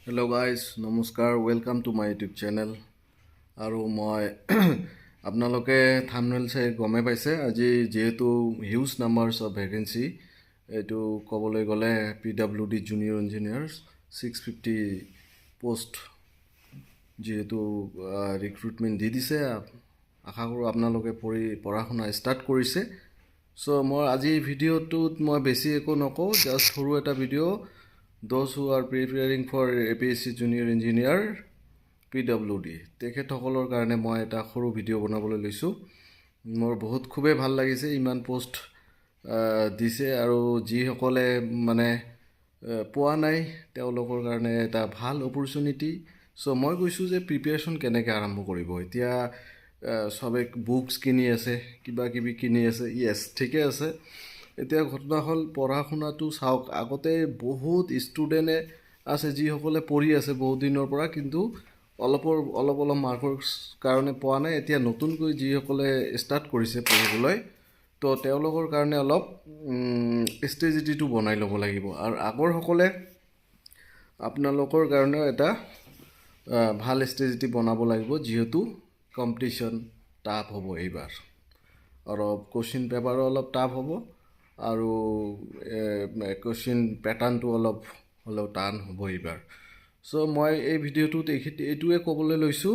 Hello guys, নমস্কাৰ, welcome to my YouTube channel. আৰু মই আপোনালোকে থাম্বনেইল চাই গমে পাইছে আজি যেহেতু হিউজ নাম্বাৰছ অফ ভেকেঞ্চি এইটো ক'বলৈ গ'লে PWD জুনিয়ৰ ইঞ্জিনিয়াৰ্ছ 650 পোষ্ট যেহেতু ৰিক্ৰুটমেণ্ট দি দিছে। আশা কৰোঁ আপোনালোকে পঢ়া শুনা ষ্টাৰ্ট কৰিছে। চ' মই আজি ভিডিঅ'টোত মই বেছি একো নকওঁ, জাষ্ট সৰু এটা video' those who are preparing for APSC Junior Engineer PWD তেখেতসকলৰ কাৰণে মই এটা সৰু ভিডিঅ' বনাবলৈ লৈছোঁ। মোৰ খুবেই ভাল লাগিছে, ইমান পোষ্ট দিছে আৰু যিসকলে মানে পোৱা নাই তেওঁলোকৰ কাৰণে এটা ভাল অপৰচুনিটি। চ' মই কৈছোঁ যে প্ৰিপেৰেশ্যন কেনেকৈ আৰম্ভ কৰিব। এতিয়া চবে বুকছ কিনি আছে, কিবা কিবি কিনি আছে, য়েছ ঠিকে আছে। এতিয়া ঘটনা হ'ল পঢ়া শুনাটো চাওক, আগতে বহুত ষ্টুডেণ্টে আছে যিসকলে পঢ়ি আছে বহুত দিনৰ পৰা, কিন্তু অলপ মাৰ্কৰ কাৰণে পোৱা নাই। এতিয়া নতুনকৈ যিসকলে ষ্টাৰ্ট কৰিছে পঢ়িবলৈ, তো তেওঁলোকৰ কাৰণে অলপ ষ্ট্ৰেটেজিটো বনাই ল'ব লাগিব। আৰু আগৰসকলে আপোনালোকৰ কাৰণেও এটা ভাল ষ্ট্ৰেটেজি বনাব লাগিব, যিহেতু কম্পিটিশ্যন টাফ হ'ব এইবাৰ। অলপ কুৱেশ্যন পেপাৰো অলপ টাফ হ'ব আৰু কুৱেশ্যন পেটাৰ্ণটো অলপ হ'লেও টান হ'ব এইবাৰ। চ' মই এই ভিডিঅ'টোত এইটোৱে ক'বলৈ লৈছোঁ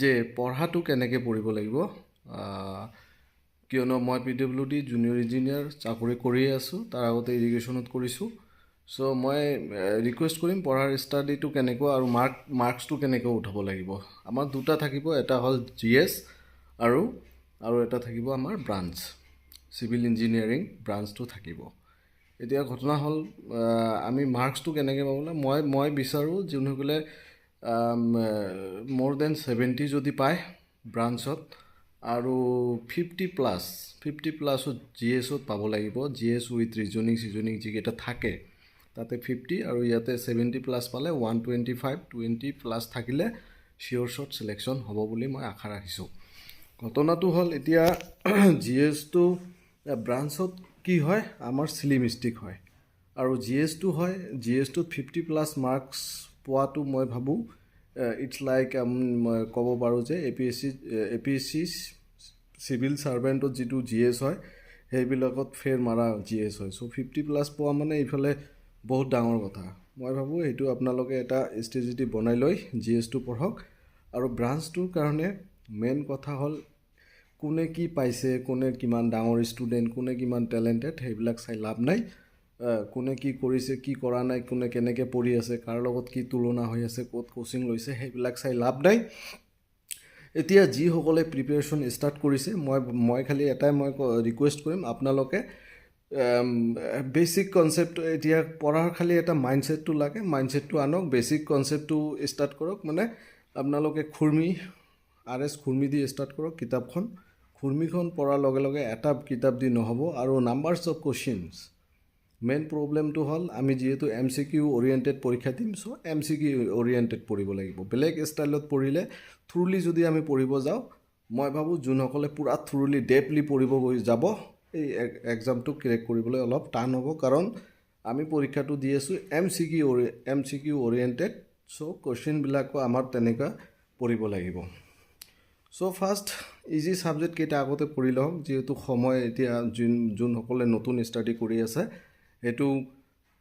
যে পঢ়াটো কেনেকৈ পঢ়িব লাগিব, কিয়নো মই PWD জুনিয়ৰ ইঞ্জিনিয়াৰ চাকৰি কৰিয়ে আছোঁ, তাৰ আগতে ইৰিগেশ্যনত কৰিছোঁ। চ' মই ৰিকুৱেষ্ট কৰিম পঢ়াৰ ষ্টাডিটো কেনেকুৱা আৰু মাৰ্কছটো কেনেকৈ উঠাব লাগিব। আমাৰ দুটা থাকিব, এটা হ'ল GS আৰু এটা থাকিব আমাৰ ব্ৰাঞ্চ, চিভিল ইঞ্জিনিয়াৰিং ব্ৰাঞ্চটো থাকিব। এতিয়া ঘটনা হ'ল আমি মাৰ্কছটো কেনেকৈ পাবলৈ, মই বিচাৰোঁ যোনসকলে মোৰ দেন 70 যদি পায় ব্ৰাঞ্চত আৰু 50 প্লাছত GSত পাব লাগিব। GS উইথ ৰিজনিং যিকেইটা থাকে তাতে 50 আৰু ইয়াতে 70 প্লাছ পালে 125 20 প্লাছ থাকিলে চিয়'ৰ শ্বট ছিলেকশ্যন হ'ব বুলি মই আশা ৰাখিছোঁ। ঘটনাটো হ'ল এতিয়া GSটো ব্ৰাঞ্চত কি হয়, আমাৰ চিলি মিষ্টেক হয় আৰু GSটোত 50 প্লাছ মাৰ্কছ পোৱাটো মই ভাবোঁ ইটছ লাইক মই ক'ব পাৰোঁ যে APSC চিভিল ছাৰ্ভেণ্টত যিটো GS হয় সেইবিলাকত ফেৰ মাৰা GS হয়। চ' 50 প্লাছ পোৱা মানে এইফালে বহুত ডাঙৰ কথা। মই ভাবোঁ সেইটো আপোনালোকে এটা ষ্ট্ৰেটেজি বনাই লৈ GSটো পঢ়ক। আৰু ব্ৰাঞ্চটোৰ কাৰণে মেইন কথা হ'ল কোনে কি পাইছে, কোনে কিমান ডাঙৰ ষ্টুডেণ্ট, কোনে কিমান টেলেণ্টেড, সেইবিলাক চাই লাভ নাই। কোনে কি কৰিছে, কি কৰা নাই, কোনে কেনেকৈ পঢ়ি আছে, কাৰ লগত কি তুলনা হৈ আছে, ক'ত কোচিং লৈছে, সেইবিলাক চাই লাভ নাই। এতিয়া যিসকলে প্ৰিপেৰেশ্যন ষ্টাৰ্ট কৰিছে, মই খালি এটাই মই ৰিকুৱেষ্ট কৰিম, আপোনালোকে বেচিক কনচেপ্ট এতিয়া পঢ়াৰ খালি এটা মাইণ্ডছেটটো লাগে, মাইণ্ডছেটটো আনক, বেচিক কনচেপ্টটো ষ্টাৰ্ট কৰক। মানে আপোনালোকে RS খুৰ্মি দি ষ্টাৰ্ট কৰক কিতাপখন। খুৰ্মিখন পঢ়াৰ লগে লগে এটা কিতাপ দি নহ'ব আৰু নাম্বাৰছ অফ কুৱেশ্যনছ। মেইন প্ৰব্লেমটো হ'ল আমি যিহেতু MCQ অৰিয়েণ্টেড পৰীক্ষা দিম, চ' MCQ অৰিয়েণ্টেড পঢ়িব লাগিব। বেলেগ ষ্টাইলত পঢ়িলে থ্ৰুলি যদি আমি পঢ়িব যাওঁ, মই ভাবোঁ যোনসকলে পূৰা থ্ৰুলি ডেপলি পঢ়িব যাব এই এক্সামটো ক্ৰেক কৰিবলৈ অলপ টান হ'ব, কাৰণ আমি পৰীক্ষাটো দি আছোঁ MCQ অৰিয়েণ্টেড। চ' কুৱেশ্যনবিলাকো আমাৰ তেনেকুৱা পঢ়িব লাগিব। চ' ফাৰ্ষ্ট ইজি ছাবজেক্টকেইটা আগতে পঢ়ি লওক, যিহেতু সময় এতিয়া যোনসকলে নতুন ষ্টাডি কৰি আছে সেইটো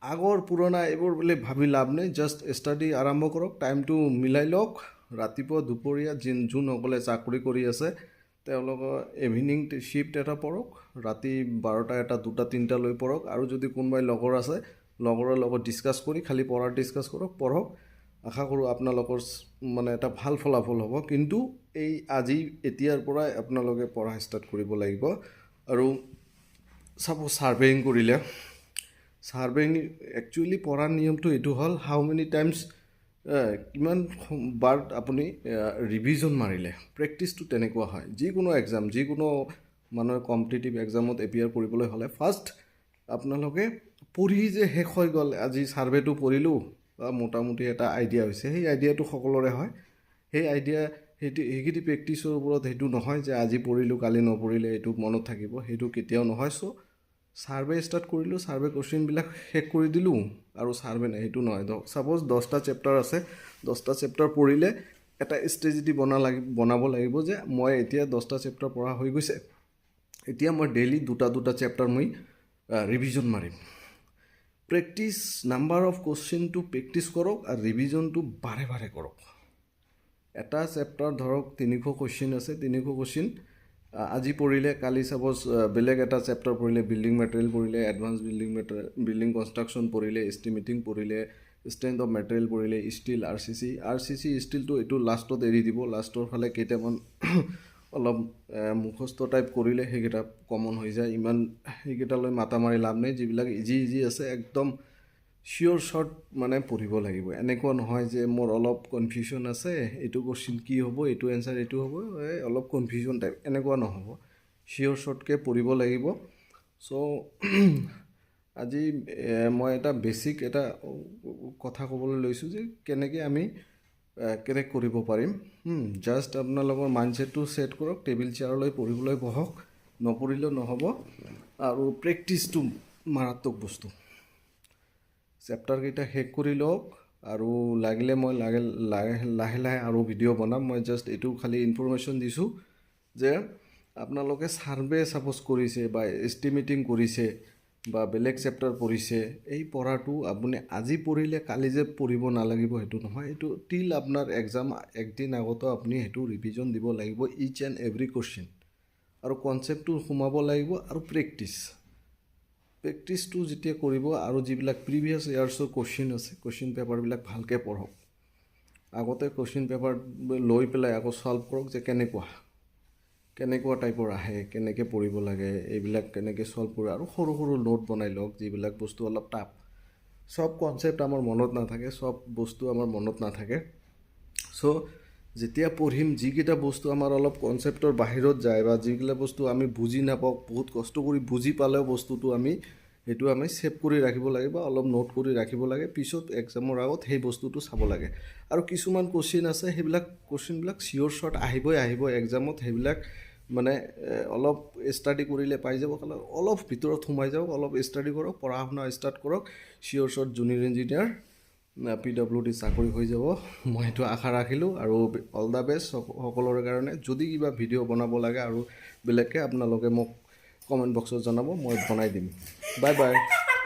আগৰ পুৰণা এইবোৰ বুলি ভাবি লাভ নাই। জাষ্ট ষ্টাডি আৰম্ভ কৰক, টাইমটো মিলাই লওক। ৰাতিপুৱা দুপৰীয়া যোনসকলে চাকৰি কৰি আছে তেওঁলোকৰ ইভিনিং শ্বিফ্ট এটা পঢ়ক, ৰাতি 12টা 1টা 2টা 3টা লৈ পঢ়ক। আৰু যদি কোনোবাই লগৰ আছে লগৰৰ লগত ডিছকাছ কৰি খালি পঢ়াৰ ডিছকাছ কৰক, পঢ়ক। আশা কৰোঁ আপোনালোকৰ মানে এটা ভাল ফলাফল হ'ব। কিন্তু এতিয়াৰ পৰাই আপোনালোকে পঢ়া ষ্টাৰ্ট কৰিব লাগিব। আৰু চাপ'জ ছাৰ্ভেইং কৰিলে, ছাৰ্ভেইং একচুৱেলি পঢ়াৰ নিয়মটো এইটো হ'ল হাউ মেনি টাইমছ কিমান বাৰ আপুনি ৰিভিজন মাৰিলে। প্ৰেক্টিছটো তেনেকুৱা হয় যিকোনো এক্সাম, যিকোনো মানুহে কম্পিটিটিভ এক্সামত এপিয়াৰ কৰিবলৈ হ'লে ফাৰ্ষ্ট আপোনালোকে পঢ়ি যে শেষ হৈ গ'ল, আজি ছাৰ্ভেটো পঢ়িলোঁ, মোটামুটি এটা আইডিয়া হৈছে, সেই আইডিয়াটো সকলোৰে হয়। সেই সেইখিনি প্ৰেক্টিছৰ ওপৰত সেইটো নহয় যে আজি পঢ়িলোঁ কালি নপঢ়িলে এইটো মনত থাকিব, সেইটো কেতিয়াও নহয়। চ' ছাৰ্ভে ষ্টাৰ্ট কৰিলোঁ, ছাৰ্ভে কুৱেশ্যনবিলাক শেষ কৰি দিলোঁ আৰু ছাৰ্ভে নাই, সেইটো নহয়। ছাপ'জ 10টা চেপ্টাৰ আছে, 10টা চেপ্টাৰ পঢ়িলে এটা ষ্ট্ৰেটেজি বনাব লাগিব যে মই এতিয়া 10টা চেপ্টাৰ পঢ়া হৈ গৈছে, এতিয়া মই ডেইলি দুটা চেপ্টাৰ মই ৰিভিজন মাৰিম। প্ৰেক্টিচ নাম্বাৰ অফ কুৱেশ্যনটো প্ৰেক্টিচ কৰক আৰু ৰিভিজনটো বাৰে বাৰে কৰক। এটা চেপ্টাৰ ধৰক 300 কুৱেশ্যন আছে, 300 কুৱেশ্যন আজি পঢ়িলে কালি ছাপ'জ বেলেগ এটা চেপ্টাৰ পঢ়িলে, বিল্ডিং মেটেৰিয়েল পঢ়িলে, এডভান্স বিল্ডিং কনষ্ট্ৰাকশ্যন পঢ়িলে, এষ্টিমেটিং পঢ়িলে, ষ্ট্ৰেংথ অফ মেটেৰিয়েল পঢ়িলে, ষ্টিল, RCC ষ্টিলটো এইটো লাষ্টত এৰি দিব, লাষ্টৰ ফালে কেইটামান অলপ মুখস্থ টাইপ কৰিলে সেইকেইটা কমন হৈ যায়, ইমান সেইকেইটালৈ মাথা মাৰি লাভ নাই। যিবিলাক ইজি আছে একদম চিয়'ৰ শ্বৰ্ট মানে পঢ়িব লাগিব। এনেকুৱা নহয় যে মোৰ অলপ কনফিউশ্যন আছে, এইটো কুৱেশ্যন কি হ'ব, এইটো এনচাৰ এইটো হ'ব, অলপ কনফিউশ্যন টাইপ, এনেকুৱা নহ'ব, চিয়'ৰ শ্বৰ্টকৈ পঢ়িব লাগিব। চ' আজি মই এটা বেছিক এটা কথা ক'বলৈ লৈছোঁ যে কেনেকৈ আমি কেনেকৈ কৰিব পাৰিম। জাষ্ট আপোনালোকৰ মাইণ্ডছেটটো ছেট কৰক, টেবিল চেয়াৰলৈ পঢ়িবলৈ বহক, নপঢ়িলেও নহ'ব। আৰু প্ৰেক্টিচটো মাৰাত্মক বস্তু। চেপ্টাৰকেইটা শেষ কৰি লওক আৰু লাগিলে মই লাহে আৰু ভিডিঅ' বনাম। মই জাষ্ট এইটো খালী ইনফৰমেশ্যন দিছোঁ যে আপোনালোকে ছাৰ্ভে ছাপ'জ কৰিছে বা এষ্টিমেটিং কৰিছে বা বেলেগ চেপ্টাৰ পঢ়িছে, এই পঢ়াটো আপুনি আজি পঢ়িলে কালি যে পঢ়িব নালাগিব সেইটো নহয়। এইটো টিল আপোনাৰ এক্সাম একদিন আগতো আপুনি সেইটো ৰিভিজন দিব লাগিব, ইচ এণ্ড এভৰি কুৱেশ্যন, আৰু কনচেপ্টটো সোমাব লাগিব। আৰু প্ৰেক্টিচটো যেতিয়া কৰিব আৰু যিবিলাক প্ৰিভিয়াছ ইয়াৰ্ছৰ কুৱেশ্যন আছে, কুৱেশ্যন পেপাৰবিলাক ভালকৈ পঢ়ক। আগতে কুৱেশ্যন পেপাৰ লৈ পেলাই আকৌ ছল্ভ কৰক যে কেনেকুৱা টাইপৰ আহে, কেনেকৈ পঢ়িব লাগে, এইবিলাক কেনেকৈ ছল্ভ কৰে, আৰু সৰু নোট বনাই লওক। যিবিলাক বস্তু অলপ টাফ, চব কনচেপ্ট আমাৰ মনত নাথাকে, চব বস্তু আমাৰ মনত নাথাকে। চ' যেতিয়া পঢ়িম, যিকেইটা বস্তু আমাৰ অলপ কনচেপ্টৰ বাহিৰত যায় বা যিকেইটা বস্তু আমি বুজি নাপাওঁ, বহুত কষ্ট কৰি বুজি পালেও বস্তুটো সেইটো আমি ছেভ কৰি ৰাখিব লাগে বা অলপ নোট কৰি ৰাখিব লাগে, পিছত এক্সামৰ আগত সেই বস্তুটো চাব লাগে। আৰু কিছুমান কুৱেশ্যন আছে, সেইবিলাক কুৱেশ্যনবিলাক চিয়'ৰ শ্বৰ্ট আহিব এক্সামত, সেইবিলাক মানে অলপ ষ্টাডি কৰিলে পাই যাব। অলপ ভিতৰত সোমাই যাওক, অলপ ষ্টাডি কৰক, পঢ়া শুনা ষ্টাৰ্ট কৰক, চিয়'ৰ শ্বৰ্ট জুনিয়ৰ ইঞ্জিনিয়াৰ PWD চাকৰি হৈ যাব, মই সেইটো আশা ৰাখিলোঁ। আৰু অল দ্য বেষ্ট সকলোৰে কাৰণে। যদি কিবা ভিডিঅ' বনাব লাগে আৰু বেলেগকৈ আপোনালোকে মোক কমেণ্ট বক্সত জনাব, মই বনাই দিম। Bye bye.